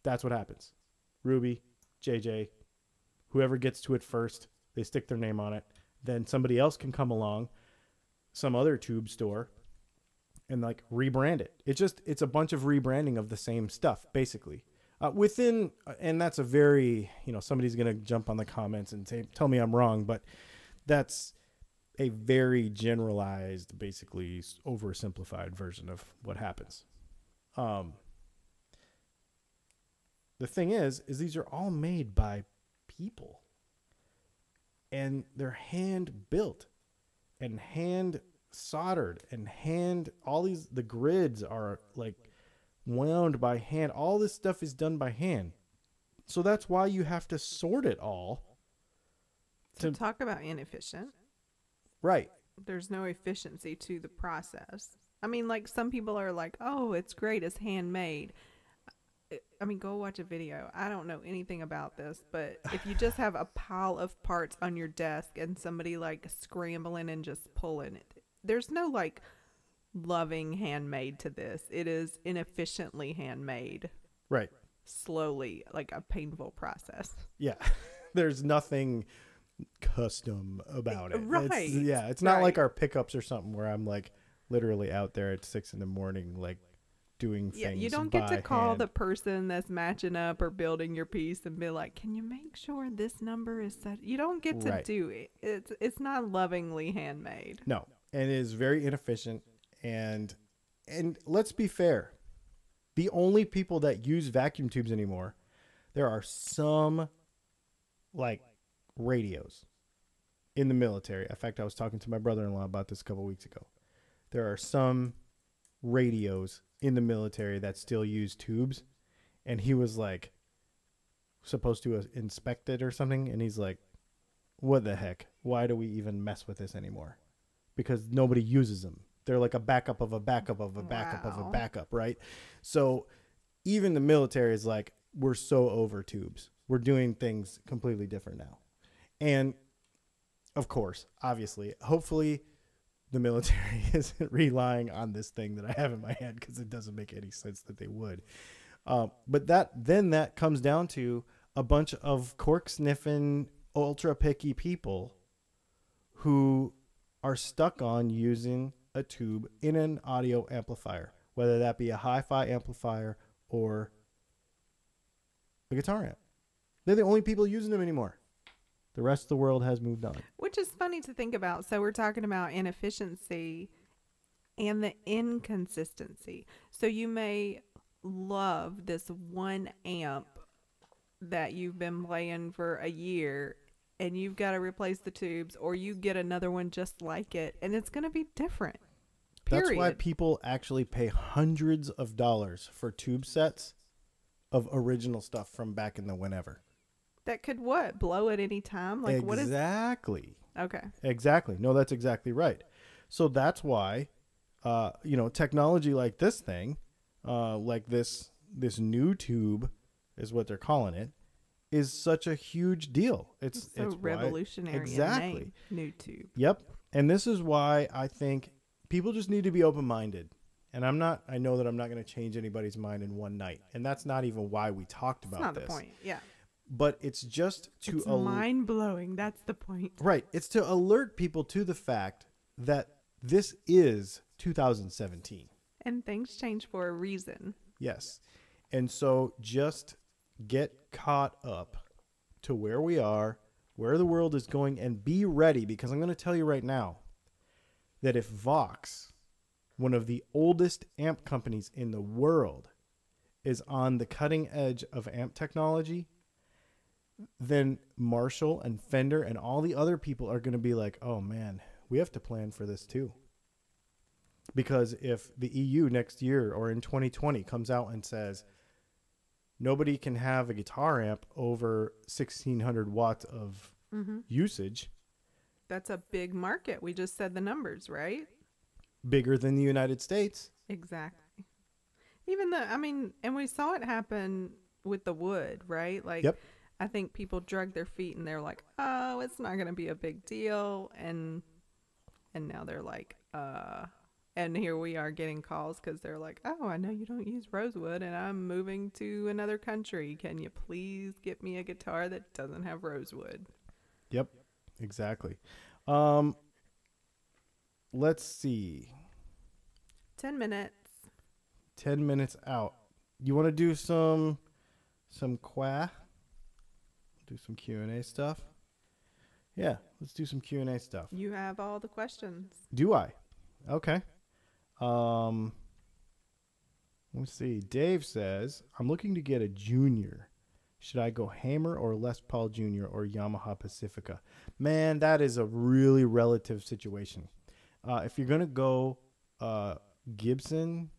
That's what happens. Ruby, JJ, whoever gets to it first, they stick their name on it. Then somebody else can come along, some other tube store, and like rebrand it. It's a bunch of rebranding of the same stuff, basically. And that's a very, somebody's going to jump on the comments and tell me I'm wrong, but that's a very generalized, basically oversimplified version of what happens. The thing is these are all made by people. And they're hand built and hand soldered and the grids are like wound by hand. All this stuff is done by hand. So that's why you have to sort it all. To talk about inefficient. Right. There's no efficiency to the process. I mean, like some people are like, oh, it's great. It's handmade. I mean, go watch a video. I don't know anything about this, but if you just have a pile of parts on your desk and somebody like scrambling and just pulling it, there's no like loving handmade to this. It is inefficiently handmade. Right. Slowly, like a painful process. Yeah. There's nothing custom about it. Right. It's not like our pickups or something where I'm like literally out there at 6 a.m, like doing things. Yeah, you don't get to call the person that's matching up or building your piece and be like, can you make sure this number is set? You don't get to do it. It's not lovingly handmade. No, and it is very inefficient. And let's be fair. The only people that use vacuum tubes anymore, there are some like radios in the military. In fact, I was talking to my brother-in-law about this a couple weeks ago. There are some radios in the military that still use tubes, and he was like supposed to inspect it or something, and he's like, what the heck, why do we even mess with this anymore? Because nobody uses them. They're like a backup of a backup of a backup of a backup, right? So even the military is like, we're so over tubes, we're doing things completely different now. And of course, obviously, hopefully the military isn't relying on this thing that I have in my hand, because it doesn't make any sense that they would. But that comes down to a bunch of cork sniffing, ultra picky people who are stuck on using a tube in an audio amplifier, whether that be a hi-fi amplifier or a guitar amp. They're the only people using them anymore. The rest of the world has moved on. Which is funny to think about. So we're talking about inefficiency and the inconsistency. So you may love this one amp that you've been playing for a year, and you've got to replace the tubes, or you get another one just like it, and it's going to be different. Period. That's why people actually pay hundreds of dollars for tube sets of original stuff from back in the whenever. That could what? Blow at any time? Like exactly. Okay. Exactly. No, that's exactly right. So that's why, technology like this thing, like this new tube is what they're calling it, is such a huge deal. It's revolutionary. Exactly. Name, new tube. Yep. And this is why I think people just need to be open-minded. And I know that I'm not going to change anybody's mind in one night. And that's not even why we talked about this. That's not the point. Yeah. But it's just to... It's mind-blowing. That's the point. Right. It's to alert people to the fact that this is 2017. And things change for a reason. Yes. And so just get caught up to where we are, where the world is going, and be ready. Because I'm going to tell you right now that if Vox, one of the oldest amp companies in the world, is on the cutting edge of amp technology, then Marshall and Fender and all the other people are going to be like, oh man, we have to plan for this too. Because if the EU next year or in 2020 comes out and says nobody can have a guitar amp over 1600 watts of usage, that's a big market. We just said the numbers, right? Bigger than the United States. Exactly. Even though, I mean, and we saw it happen with the wood, right? Like, Yep. I think people drug their feet and they're like, oh, it's not going to be a big deal. And now they're like, and here we are getting calls because they're like, oh, I know you don't use rosewood and I'm moving to another country. Can you please get me a guitar that doesn't have rosewood? Yep, exactly. Let's see. 10 minutes. 10 minutes out. You want to do some Q&A stuff? Yeah, let's do some Q&A stuff. You have all the questions. Do I? Okay. Let me see. Dave says, I'm looking to get a junior. Should I go Hammer or Les Paul Jr. or Yamaha Pacifica? Man, that is a really relative situation. If you're going to go Gibson,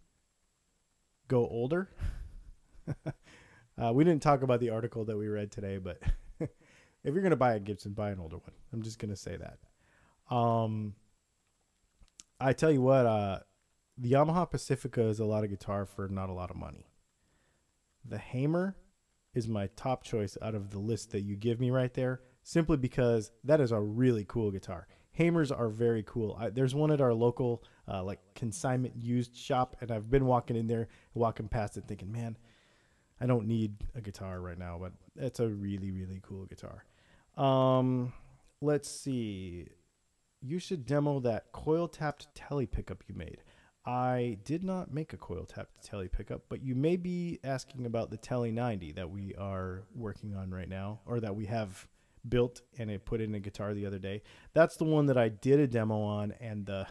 go older. We didn't talk about the article that we read today, but if you're going to buy a Gibson, buy an older one. I'm just going to say that. I tell you what, the Yamaha Pacifica is a lot of guitar for not a lot of money. The Hammer is my top choice out of the list that you give me right there, simply because that is a really cool guitar. Hammers are very cool. There's one at our local like consignment used shop, and I've been walking in there, walking past it thinking, man, I don't need a guitar right now, but it's a really, really cool guitar. Let's see. You should demo that coil-tapped tele pickup you made. I did not make a coil-tapped tele pickup, but you may be asking about the Tele 90 that we are working on right now, or that we have built and it put in a guitar the other day. That's the one that I did a demo on, and I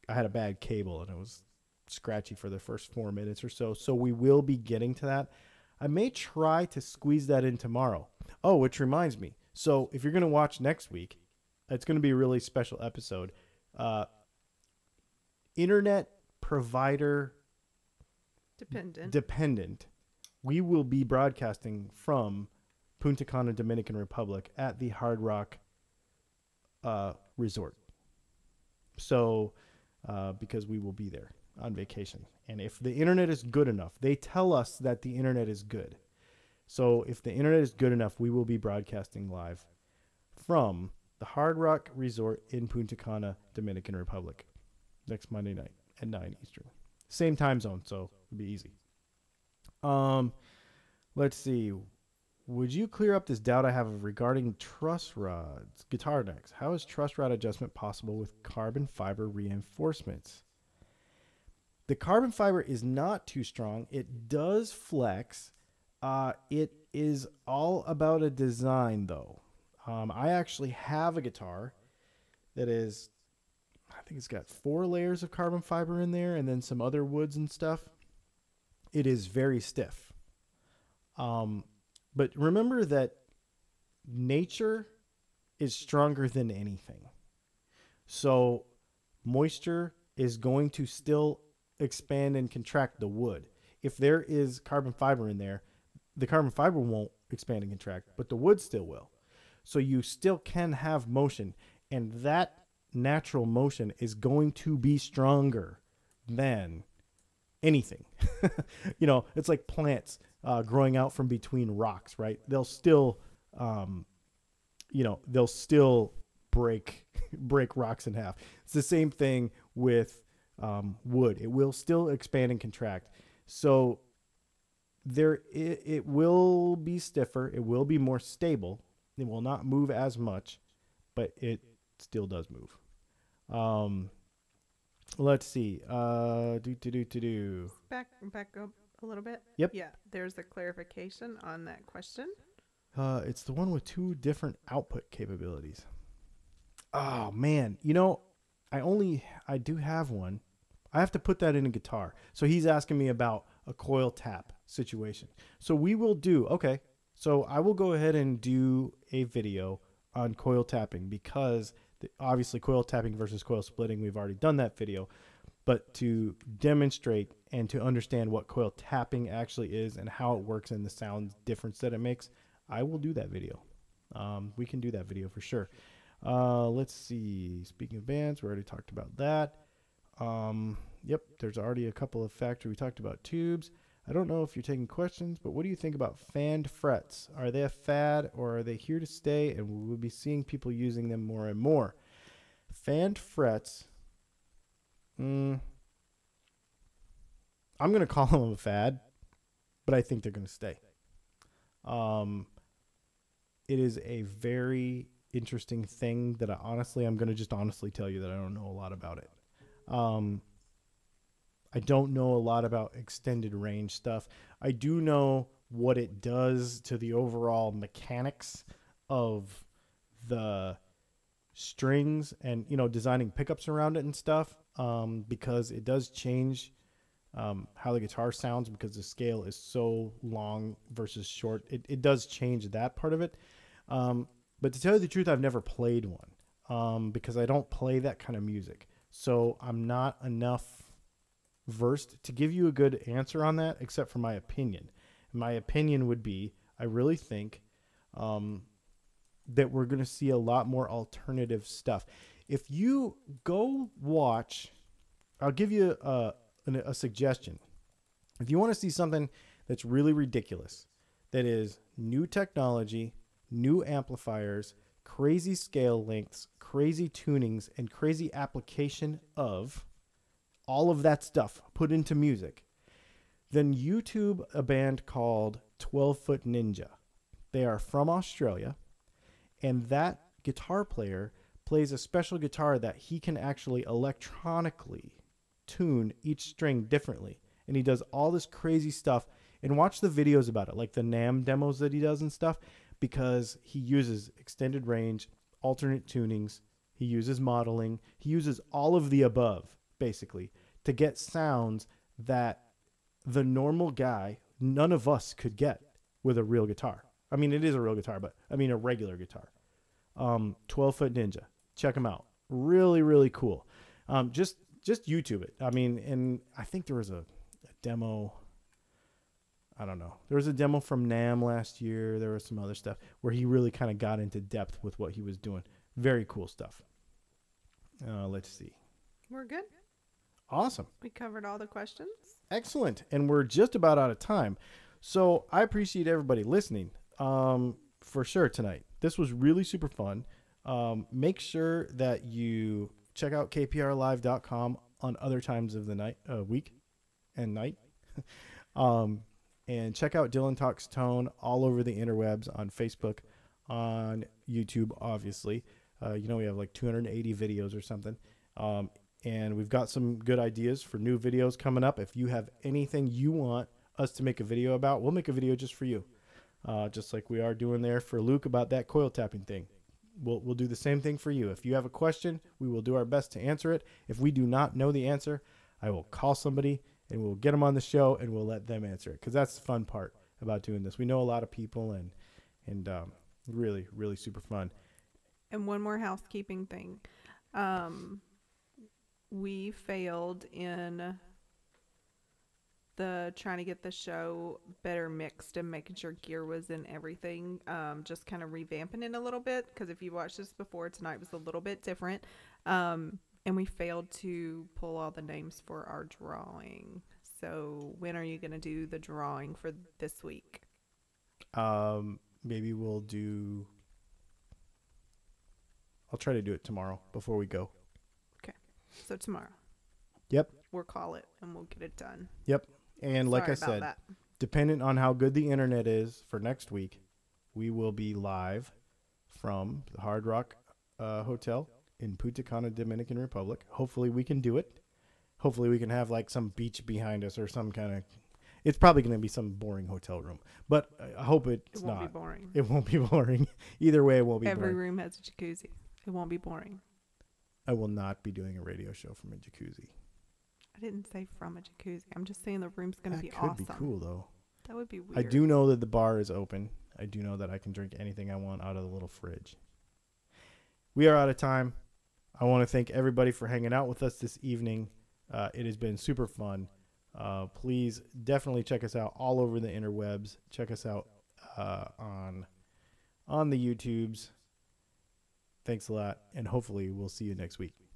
had a bad cable and it was scratchy for the first 4 minutes or so. So we will be getting to that. I may try to squeeze that in tomorrow. Oh, which reminds me. So if you're going to watch next week, it's going to be a really special episode. Internet provider dependent. We will be broadcasting from Punta Cana, Dominican Republic at the Hard Rock Resort. So, because we will be there on vacation. And if the internet is good enough, they tell us that the internet is good. So if the internet is good enough, we will be broadcasting live from the Hard Rock Resort in Punta Cana, Dominican Republic, next Monday night at 9 Eastern. Same time zone, so it'll be easy. Let's see. Would you clear up this doubt I have regarding truss rods, guitar necks? How is truss rod adjustment possible with carbon fiber reinforcements? The carbon fiber is not too strong. It does flex. It is all about a design, though. I actually have a guitar that is, I think it's got 4 layers of carbon fiber in there and then some other woods and stuff. It is very stiff. But remember that nature is stronger than anything. So moisture is going to still expand and contract the wood. If there is carbon fiber in there, the carbon fiber won't expand and contract, but the wood still will. So you still can have motion, and that natural motion is going to be stronger than anything. You know, it's like plants growing out from between rocks, right? They'll still, they'll still break rocks in half. It's the same thing with wood. It will still expand and contract. So it will be stiffer. It will be more stable. It will not move as much, but it still does move. Let's see. Back up a little bit. Yep. Yeah, there's a clarification on that question. It's the one with 2 different output capabilities. Oh man, I do have one. I have to put that in a guitar. So he's asking me about a coil tap situation. So we will do, okay. So I will go ahead and do a video on coil tapping, because obviously coil tapping versus coil splitting, we've already done that video. But to demonstrate and to understand what coil tapping actually is and how it works and the sound difference that it makes, I will do that video. We can do that video for sure. Let's see. Speaking of bands, we already talked about that. Yep, there's already a couple of factory. We talked about tubes. I don't know if you're taking questions, but what do you think about fanned frets? Are they a fad or are they here to stay and we will be seeing people using them more and more? Fanned frets, I'm going to call them a fad, but I think they're going to stay. It is a very interesting thing that I'm going to just honestly tell you that I don't know a lot about it. I don't know a lot about extended range stuff. I do know what it does to the overall mechanics of the strings and, designing pickups around it and stuff, because it does change how the guitar sounds because the scale is so long versus short. It does change that part of it. But to tell you the truth, I've never played one because I don't play that kind of music. So I'm not enough versed to give you a good answer on that, except for my opinion. My opinion would be, I really think that we're going to see a lot more alternative stuff. If you go watch, I'll give you a suggestion. If you want to see something that's really ridiculous, that is new technology, new amplifiers, crazy scale lengths, crazy tunings, and crazy application of all of that stuff put into music, then YouTube a band called 12 Foot Ninja. They are from Australia, and that guitar player plays a special guitar that he can actually electronically tune each string differently. And he does all this crazy stuff. And watch the videos about it, like the NAMM demos that he does and stuff, because he uses extended range, alternate tunings, he uses modeling, he uses all of the above, basically, to get sounds that the normal guy, none of us could get with a real guitar. I mean, it is a real guitar, but I mean a regular guitar. 12 Foot Ninja. Check them out. Really, really cool. Just YouTube it. I mean, and I think there was a demo. I don't know. There was a demo from NAMM last year. There was some other stuff where he really kind of got into depth with what he was doing. Very cool stuff. Let's see. We're good. Awesome. We covered all the questions. Excellent. And we're just about out of time. So I appreciate everybody listening for sure tonight. This was really super fun. Make sure that you check out kprlive.com on other times of the night, week and night. And check out Dylan Talks Tone all over the interwebs, on Facebook, on YouTube, obviously. We have like 280 videos or something. And we've got some good ideas for new videos coming up. If you have anything you want us to make a video about, we'll make a video just for you. Just like we are doing there for Luke about that coil tapping thing. We'll do the same thing for you. If you have a question, we will do our best to answer it. If we do not know the answer, I will call somebody and we'll get them on the show and we'll let them answer it, because that's the fun part about doing this. We know a lot of people and really, really super fun. And one more housekeeping thing. We failed in the trying to get the show better mixed and making sure gear was in everything. Just kind of revamping it a little bit, because if you watched this before, tonight was a little bit different. And we failed to pull all the names for our drawing. So when are you going to do the drawing for this week? Maybe I'll try to do it tomorrow before we go. Okay. So tomorrow. Yep. We'll call it and we'll get it done. Yep. And like I said, depending on how good the internet is for next week, we will be live from the Hard Rock Hotel in Punta Cana, Dominican Republic. Hopefully we can do it. Hopefully we can have like some beach behind us or some kind of, it's probably going to be some boring hotel room, but I hope it's not. It won't be boring. It won't be boring. Either way, it won't be boring. Every room has a jacuzzi. It won't be boring. I will not be doing a radio show from a jacuzzi. I didn't say from a jacuzzi. I'm just saying the room's going to be awesome. That could be cool, though. That would be weird. I do know that the bar is open. I do know that I can drink anything I want out of the little fridge. We are out of time. I want to thank everybody for hanging out with us this evening. It has been super fun. Please definitely check us out all over the interwebs. Check us out on on the YouTubes. Thanks a lot, and hopefully we'll see you next week.